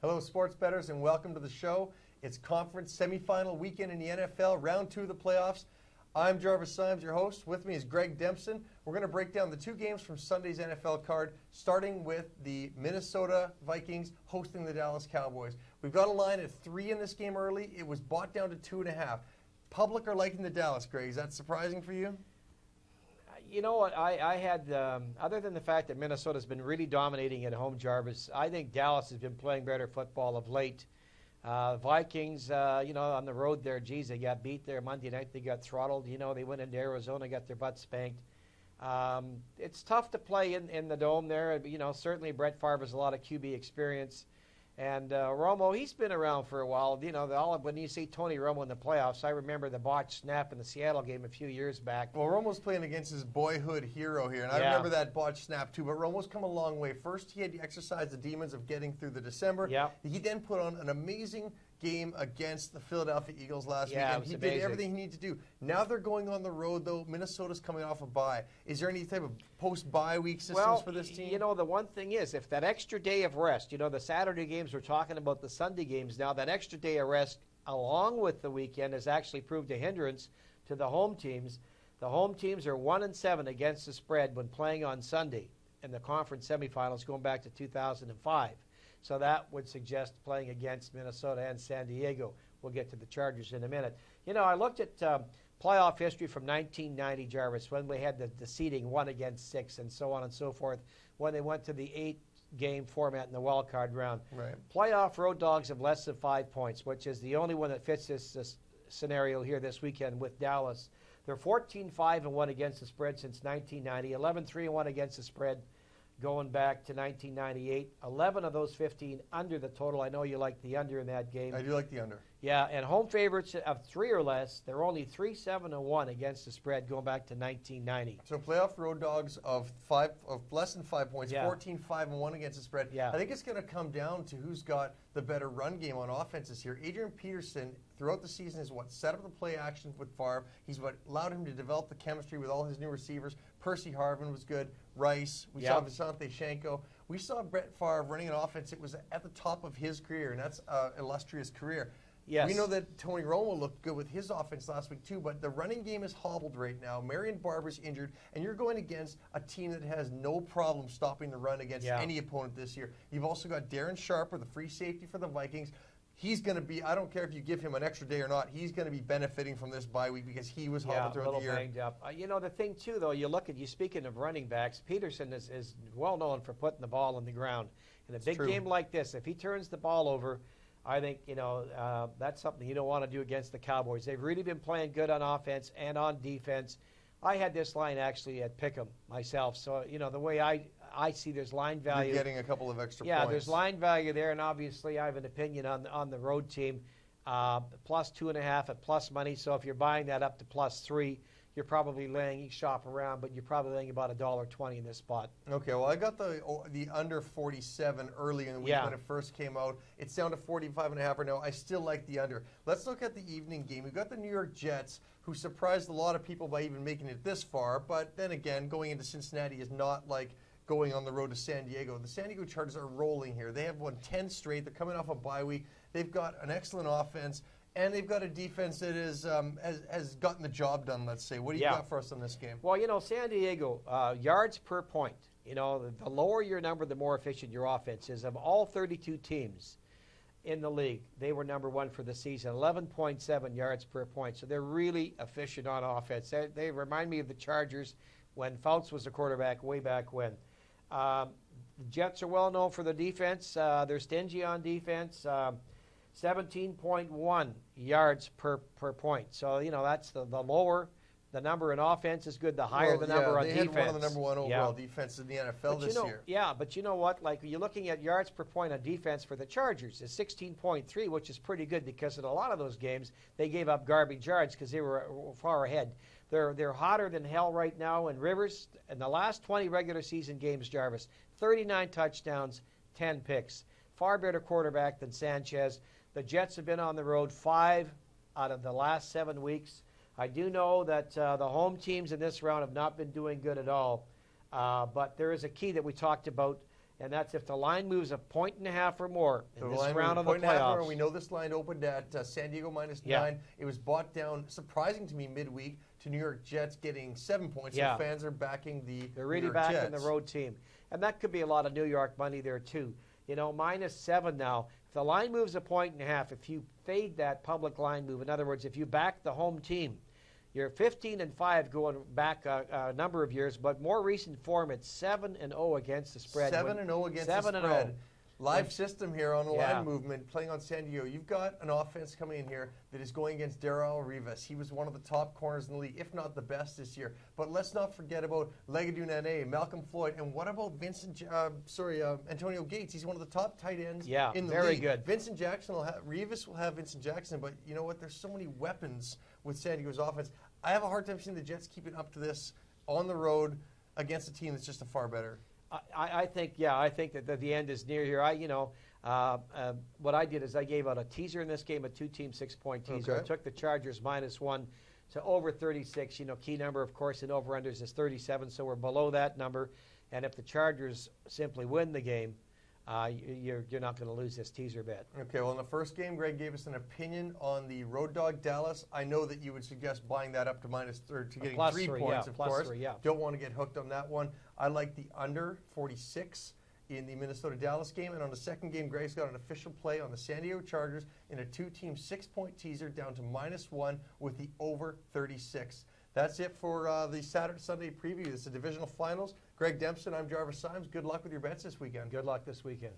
Hello, sports bettors, and welcome to the show. It's conference semifinal weekend in the NFL, round 2 of the playoffs. I'm Jarvis Symes, your host. With me is Greg Dempson. We're going to break down the two games from Sunday's NFL card, starting with the Minnesota Vikings hosting the Dallas Cowboys. We've got a line at 3 in this game early. It was bought down to 2.5. Public are liking the Dallas, Greg. Is that surprising for you? You know what, I had, other than the fact that Minnesota's been really dominating at home, Jarvis, I think Dallas has been playing better football of late. Vikings, on the road there, geez, they got beat there Monday night. They got throttled. They went into Arizona, got their butt spanked. It's tough to play in the Dome there. Certainly Brett Favre has a lot of QB experience. And Romo, he's been around for a while. When you see Tony Romo in the playoffs, I remember the botched snap in the Seattle game a few years back. Well, Romo's playing against his boyhood hero here, and I remember that botched snap too. But Romo's come a long way. First, he had to exercise the demons of getting through the December. Yep. He then put on an amazing game against the Philadelphia Eagles last week, Yeah, and he did everything he needed to do. Now they're going on the road, though. Minnesota's coming off a bye. Is there any type of post-bye week systems for this team? The one thing is, if that extra day of rest, the Saturday games, we're talking about the Sunday games now, that extra day of rest along with the weekend has actually proved a hindrance to the home teams. The home teams are 1-7 against the spread when playing on Sunday in the conference semifinals going back to 2005. So that would suggest playing against Minnesota and San Diego. We'll get to the Chargers in a minute. I looked at playoff history from 1990, Jarvis, when we had the seeding 1 against 6 and so on and so forth, when they went to the 8-game format in the wild card round. Right. Playoff road dogs of less than 5 points, which is the only one that fits this scenario here this weekend with Dallas. They're 14-5-1 against the spread since 1990, 11-3-1 against the spread going back to 1998. 11 of those 15 under the total. I know you like the under in that game. I do like the under. Yeah, and home favorites of 3 or less, they're only 3-7-1 against the spread going back to 1990. So playoff road dogs of less than 5 points, 14-5-1 against the spread. Yeah. I think it's going to come down to who's got the better run game on offenses here. Adrian Peterson, throughout the season, has set up the play action with Favre. He's allowed him to develop the chemistry with all his new receivers. Percy Harvin was good. Rice. We saw Visanthe Shenko. We saw Brett Favre running an offense. It was at the top of his career, and that's an illustrious career. Yes. We know that Tony Romo looked good with his offense last week too, but the running game is hobbled right now. Marion Barber's injured, and you're going against a team that has no problem stopping the run against any opponent this year. You've also got Darren Sharper, the free safety for the Vikings. He's going to be, I don't care if you give him an extra day or not, he's going to be benefiting from this bye week because he was hobbled throughout the year. Banged up. The thing, too, though, speaking of running backs, Peterson is well known for putting the ball on the ground. In a big game like this, if he turns the ball over, I think, that's something you don't want to do against the Cowboys. They've really been playing good on offense and on defense. I had this line actually at Pick'em myself. So, the way I see there's line value. You're getting a couple of extra points. Yeah, there's line value there, and obviously I have an opinion on the road team. Plus 2.5 at plus money. So if you're buying that up to plus 3, you're probably laying, you shop around, but you're probably laying about $1.20 in this spot. Okay, well, I got the under 47 early in the week when it first came out. It's down to 45.5 right now. I still like the under. Let's look at the evening game. We've got the New York Jets, who surprised a lot of people by even making it this far. But then again, going into Cincinnati is not like going on the road to San Diego. The San Diego Chargers are rolling here. They have won 10 straight. They're coming off a bye week. They've got an excellent offense. And they've got a defense that has gotten the job done, let's say. What do you got for us on this game? Well, San Diego, yards per point. The lower your number, the more efficient your offense is. Of all 32 teams in the league, they were number 1 for the season, 11.7 yards per point. So they're really efficient on offense. They remind me of the Chargers when Fouts was the quarterback way back when. The Jets are well known for the defense. They're stingy on defense. 17.1 yards per point. So, that's the lower the number in offense is good, the higher the number on defense. They had one of the number 1 overall defenses in the NFL this year. Yeah, but you know what? Like, you're looking at yards per point on defense for the Chargers is 16.3, which is pretty good because in a lot of those games, they gave up garbage yards because they were far ahead. They're hotter than hell right now. And Rivers, in the last 20 regular season games, Jarvis, 39 touchdowns, 10 picks. Far better quarterback than Sanchez. The Jets have been on the road 5 out of the last 7 weeks. I do know that the home teams in this round have not been doing good at all. But there is a key that we talked about and that's if the line moves 1.5 or more in The this line round of the point and a half more. playoffs. We know this line opened at San Diego -9. Yeah. It was bought down, surprising to me, midweek to New York Jets getting 7 points. Yeah. So fans are backing the They're New really York backing Jets. the road team. And that could be a lot of New York money there, too. You know, -7 now. If the line moves 1.5, if you fade that public line move, in other words, if you back the home team, you're 15-5 going back a number of years, but more recent form, it's 7-0 against the spread. 7-0 against the 7-0. spread. Live system here on the Yeah. line movement, playing on San Diego. You've got an offense coming in here that is going against Darrell Rivas. He was one of the top corners in the league, if not the best this year. But let's not forget about Legadou Nene, Malcolm Floyd, and what about Antonio Gates? He's one of the top tight ends in the very league. good. Vincent Jackson Rivas will have Vincent Jackson, but you know what? There's so many weapons with San Diego's offense. I have a hard time seeing the Jets keeping up to this on the road against a team that's just a far better. I think that the end is near here. What I did is I gave out a teaser in this game, a 2-team 6-point teaser. Okay. I took the Chargers -1 to over 36. You know, key number, of course, in over-unders is 37, so we're below that number. And if the Chargers simply win the game, you're not going to lose this teaser bet. Okay, well, in the first game, Greg gave us an opinion on the road dog Dallas. I know that you would suggest buying that up to to getting plus 3 3, points, yeah, of plus course. 3, yeah. Don't want to get hooked on that one. I like the under 46 in the Minnesota-Dallas game. And on the second game, Greg's got an official play on the San Diego Chargers in a 2-team 6-point teaser down to -1 with the over 36. That's it for the Saturday-Sunday preview. It's the divisional finals. Greg Dempson, I'm Jarvis Symes. Good luck with your bets this weekend. Good luck this weekend.